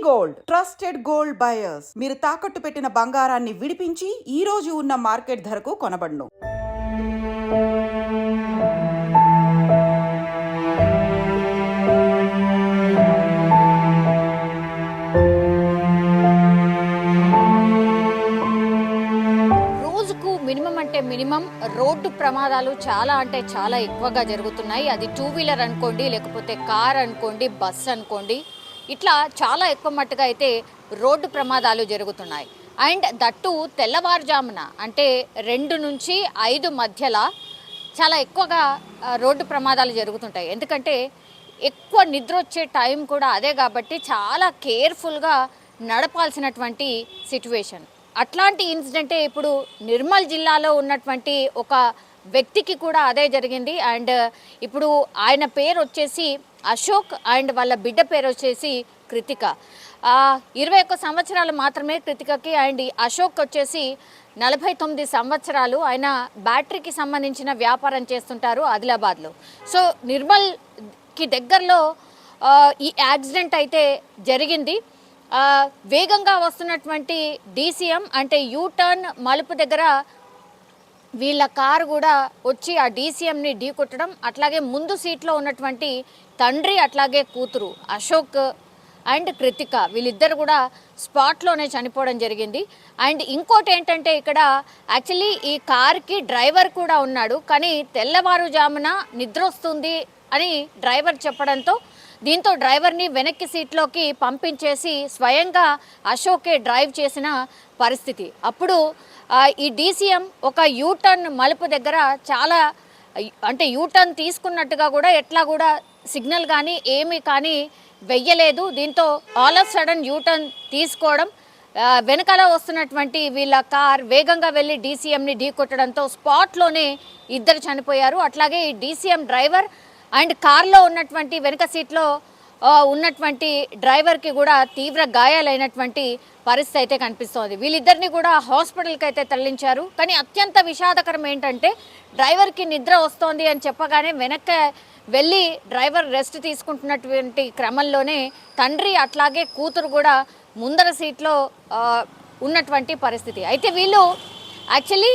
Gold trusted gold buyers మీరు తాకట్టు పెట్టిన బంగారాన్ని విడిపించి ఈ రోజు ఉన్న మార్కెట్ ధరకు కొనబడును. మినిమం రోడ్డు ప్రమాదాలు చాలా అంటే చాలా ఎక్కువగా జరుగుతున్నాయి. అది 2 వీలర్ అనుకోండి, లేకపోతే కార్ అనుకోండి, బస్ అనుకోండి, ఇట్లా చాలా ఎక్కువ మట్టుగా అయితే రోడ్డు ప్రమాదాలు జరుగుతున్నాయి. అండ్ దట్టు తెల్లవారుజామున అంటే 2 నుంచి 5 మధ్యలో చాలా ఎక్కువగా రోడ్డు ప్రమాదాలు జరుగుతుంటాయి. ఎందుకంటే ఎక్కువ నిద్ర వచ్చే టైం కూడా అదే కాబట్టి చాలా కేర్ఫుల్గా నడపాల్సినటువంటి సిచ్యువేషన్. అట్లాంటి ఇన్సిడెంటే ఇప్పుడు నిర్మల్ జిల్లాలో ఉన్నటువంటి ఒక వ్యక్తికి కూడా అదే జరిగింది. అండ్ ఇప్పుడు ఆయన పేరు వచ్చేసి అశోక్ అండ్ వాళ్ళ బిడ్డ పేరు వచ్చేసి కృతిక. 21 సంవత్సరాలు మాత్రమే కృతికకి. అండ్ అశోక్ వచ్చేసి 49 సంవత్సరాలు. ఆయన బ్యాటరీకి సంబంధించిన వ్యాపారం చేస్తుంటారు ఆదిలాబాద్లో. సో నిర్మల్కి దగ్గరలో ఈ యాక్సిడెంట్ అయితే జరిగింది. వేగంగా వస్తున్నటువంటి DCM అంటే యూటర్న్ మలుపు దగ్గర వీళ్ళ కారు కూడా వచ్చి ఆ DCMని ఢీకొట్టడం, అట్లాగే ముందు సీట్లో ఉన్నటువంటి తండ్రి అట్లాగే కూతురు అశోక్ అండ్ కృతిక వీళ్ళిద్దరు కూడా స్పాట్లోనే చనిపోవడం జరిగింది. అండ్ ఇంకోటి ఏంటంటే ఇక్కడ యాక్చువల్లీ ఈ కార్కి డ్రైవర్ కూడా ఉన్నాడు, కానీ తెల్లవారుజామున నిద్ర వస్తుంది అని డ్రైవర్ చెప్పడంతో దీంతో డ్రైవర్ని వెనక్కి సీట్లోకి పంపించేసి స్వయంగా అశోకే డ్రైవ్ చేసిన పరిస్థితి. అప్పుడు ఈ DCM ఒక యూటర్న్ మలుపు దగ్గర చాలా అంటే యూటర్న్ తీసుకున్నట్టుగా కూడా ఎట్లా కూడా సిగ్నల్ కానీ ఏమీ కానీ వెయ్యలేదు. దీంతో ఆల్ ఆఫ్ సడన్ యూటర్న్ తీసుకోవడం, వెనకాల వస్తున్నటువంటి వీళ్ళ కార్ వేగంగా వెళ్ళి DCMని ఢీకొట్టడంతో స్పాట్లోనే ఇద్దరు చనిపోయారు. అట్లాగే ఈ DCM డ్రైవర్ అండ్ కార్లో ఉన్నటువంటి వెనక సీట్లో ఉన్నటువంటి డ్రైవర్కి కూడా తీవ్ర గాయాలైనటువంటి పరిస్థితి అయితే కనిపిస్తోంది. వీళ్ళిద్దరిని కూడా హాస్పిటల్కి అయితే తరలించారు. కానీ అత్యంత విషాదకరం ఏంటంటే డ్రైవర్కి నిద్ర వస్తోంది అని చెప్పగానే వెనక్కి వెళ్ళి డ్రైవర్ రెస్ట్ తీసుకుంటున్నటువంటి క్రమంలోనే తండ్రి అట్లాగే కూతురు కూడా ముందర సీట్లో ఉన్నటువంటి పరిస్థితి. అయితే వీళ్ళు యాక్చువల్లీ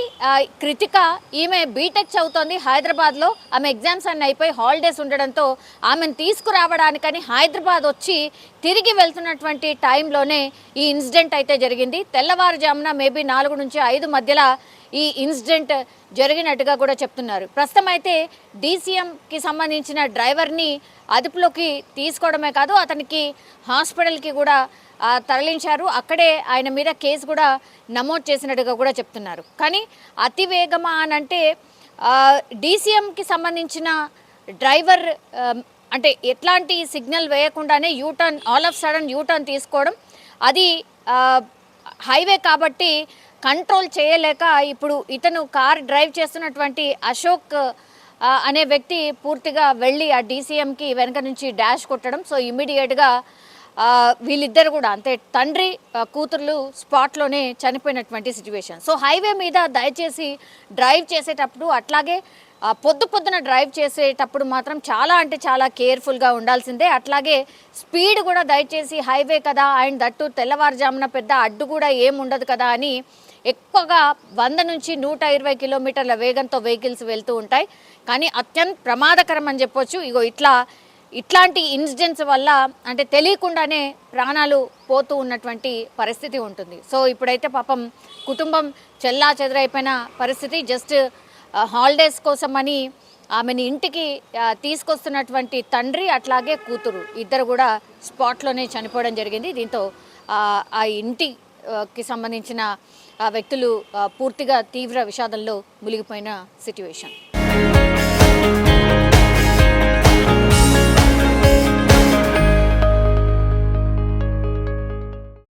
కృతిక ఈమె బీటెక్ చదువుతోంది హైదరాబాద్లో. ఆమె ఎగ్జామ్స్ అన్నీ అయిపోయి హాలిడేస్ ఉండడంతో ఆమెను తీసుకురావడానికని హైదరాబాద్ వచ్చి తిరిగి వెళ్తున్నటువంటి టైంలోనే ఈ ఇన్సిడెంట్ అయితే జరిగింది. తెల్లవారుజామున మేబీ 4 నుంచి 5 మధ్యలో ఈ ఇన్సిడెంట్ జరిగినట్టుగా కూడా చెప్తున్నారు. ప్రస్తుతం అయితే DCMకి సంబంధించిన డ్రైవర్ని అదుపులోకి తీసుకోవడమే కాదు అతనికి హాస్పిటల్కి కూడా తరలించారు. అక్కడే ఆయన మీద కేసు కూడా నమోదు చేసినట్టుగా కూడా చెప్తున్నారు. కానీ అతి వేగమా అని అంటే DCMకి సంబంధించిన డ్రైవర్ అంటే ఎట్లాంటి సిగ్నల్ వేయకుండానే U turn all of sudden U turn తీసుకోవడం, అది హైవే కాబట్టి కంట్రోల్ చేయలేక ఇప్పుడు ఇతను కార్ డ్రైవ్ చేస్తున్నటువంటి అశోక్ అనే వ్యక్తి పూర్తిగా వెళ్ళి ఆ DCMకి వెనక నుంచి డాష్ కొట్టడం. సో ఇమ్మీడియట్గా వీళ్ళిద్దరు కూడా అంటే తండ్రి కూతుర్లు స్పాట్లోనే చనిపోయినటువంటి సిచ్యువేషన్. సో హైవే మీద దయచేసి డ్రైవ్ చేసేటప్పుడు అట్లాగే పొద్దున డ్రైవ్ చేసేటప్పుడు మాత్రం చాలా అంటే చాలా కేర్ఫుల్గా ఉండాల్సిందే. అట్లాగే స్పీడ్ కూడా దయచేసి హైవే కదా అండ్ దట్టు తెల్లవారుజామున పెద్ద అడ్డు కూడా ఏముండదు కదా అని ఎక్కువగా 100 నుంచి 120 కిలోమీటర్ల వేగంతో వెహికల్స్ వెళ్తూ ఉంటాయి. కానీ అత్యంత ప్రమాదకరం అని చెప్పొచ్చు. ఇగో ఇట్లాంటి ఇన్సిడెంట్స్ వల్ల అంటే తెలియకుండానే ప్రాణాలు పోతూ ఉన్నటువంటి పరిస్థితి ఉంటుంది. సో ఇప్పుడైతే పాపం కుటుంబం చెల్లా చెదరైపోయిన పరిస్థితి. జస్ట్ హాలిడేస్ కోసమని ఆమెని ఇంటికి తీసుకొస్తున్నటువంటి తండ్రి అట్లాగే కూతురు ఇద్దరు కూడా స్పాట్లోనే చనిపోవడం జరిగింది. దీంతో ఆ ఇంటికి సంబంధించిన వ్యక్తులు పూర్తిగా తీవ్ర విషాదంలో మునిగిపోయిన సిచ్యువేషన్.